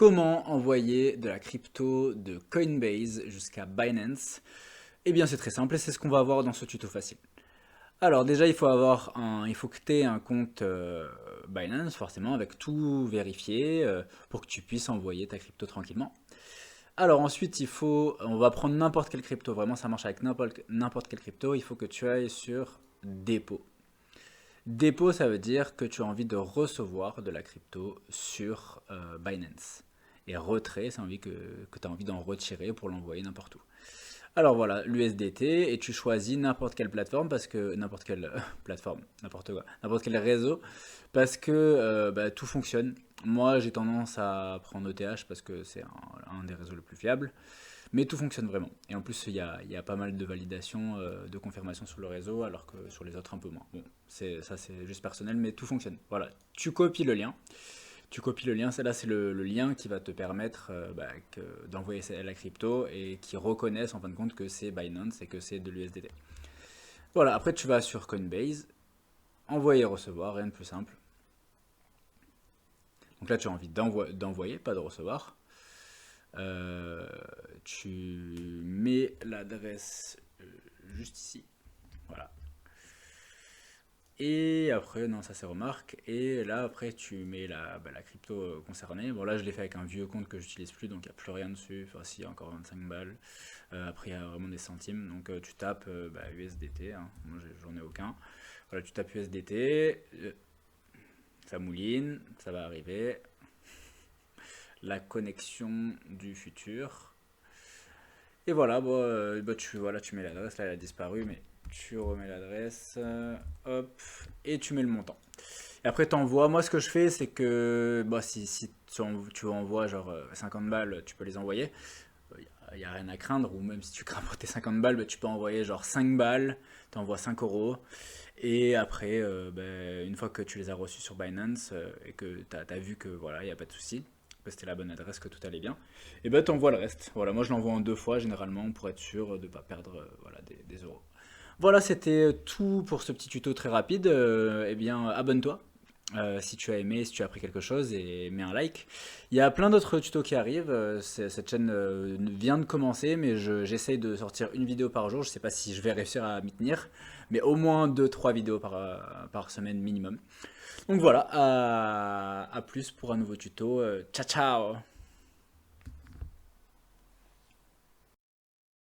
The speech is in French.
comment envoyer de la crypto de Coinbase jusqu'à Binance? Eh bien c'est très simple et c'est ce qu'on va voir dans ce tuto facile. Alors déjà il faut que tu aies un compte Binance forcément avec tout vérifié pour que tu puisses envoyer ta crypto tranquillement. Alors ensuite on va prendre n'importe quelle crypto, vraiment ça marche avec n'importe quelle crypto, il faut que tu ailles sur dépôt. Dépôt, ça veut dire que tu as envie de recevoir de la crypto sur Binance. Et retrait, c'est que tu as envie d'en retirer pour l'envoyer n'importe où. Alors voilà, l'USDT, et tu choisis n'importe quelle plateforme, parce que n'importe quelle plateforme, n'importe quoi, n'importe quel réseau, parce que tout fonctionne. Moi, j'ai tendance à prendre ETH parce que c'est un des réseaux les plus fiables. Mais tout fonctionne vraiment. Et en plus, il y a pas mal de validations, de confirmation sur le réseau, alors que sur les autres, un peu moins. Bon, ça, c'est juste personnel, mais tout fonctionne. Voilà, tu copies le lien. Tu copies le lien, là c'est le lien qui va te permettre d'envoyer la crypto et qui reconnaisse en fin de compte que c'est Binance et que c'est de l'USDT. Voilà, après tu vas sur Coinbase, envoyer recevoir, rien de plus simple. Donc là tu as envie d'envoyer, pas de recevoir. Tu mets l'adresse juste ici. Voilà. Et après, non, ça c'est remarque. Et là, après, tu mets la crypto concernée. Bon, là, je l'ai fait avec un vieux compte que j'utilise plus, donc il n'y a plus rien dessus. Enfin, si, il y a encore 25 balles. Après, il y a vraiment des centimes. Donc, tu tapes USDT. Hein. Moi, j'en ai aucun. Voilà, tu tapes USDT. Ça mouline. Ça va arriver. La connexion du futur. Et voilà, bon, tu mets l'adresse, là elle a disparu, mais tu remets l'adresse, hop, et tu mets le montant. Et après t'envoies, moi ce que je fais c'est que si tu envoies genre 50 balles, tu peux les envoyer, il n'y a rien à craindre, ou même si tu crains pour tes 50 balles, tu peux envoyer genre 5 balles, tu envoies 5 euros, et après, une fois que tu les as reçus sur Binance et que tu as vu que voilà, il n'y a pas de souci, que c'était la bonne adresse, que tout allait bien, et ben tu envoies le reste. Voilà, moi je l'envoie en 2 fois généralement pour être sûr de ne pas perdre voilà, des euros. Voilà, c'était tout pour ce petit tuto très rapide. Eh bien, abonne-toi si tu as aimé, si tu as appris quelque chose et mets un like. Il y a plein d'autres tutos qui arrivent. Cette chaîne vient de commencer, mais j'essaye de sortir une vidéo par jour. Je ne sais pas si je vais réussir à m'y tenir, mais au moins deux trois vidéos par semaine minimum. Donc voilà, à plus pour un nouveau tuto. Ciao ciao!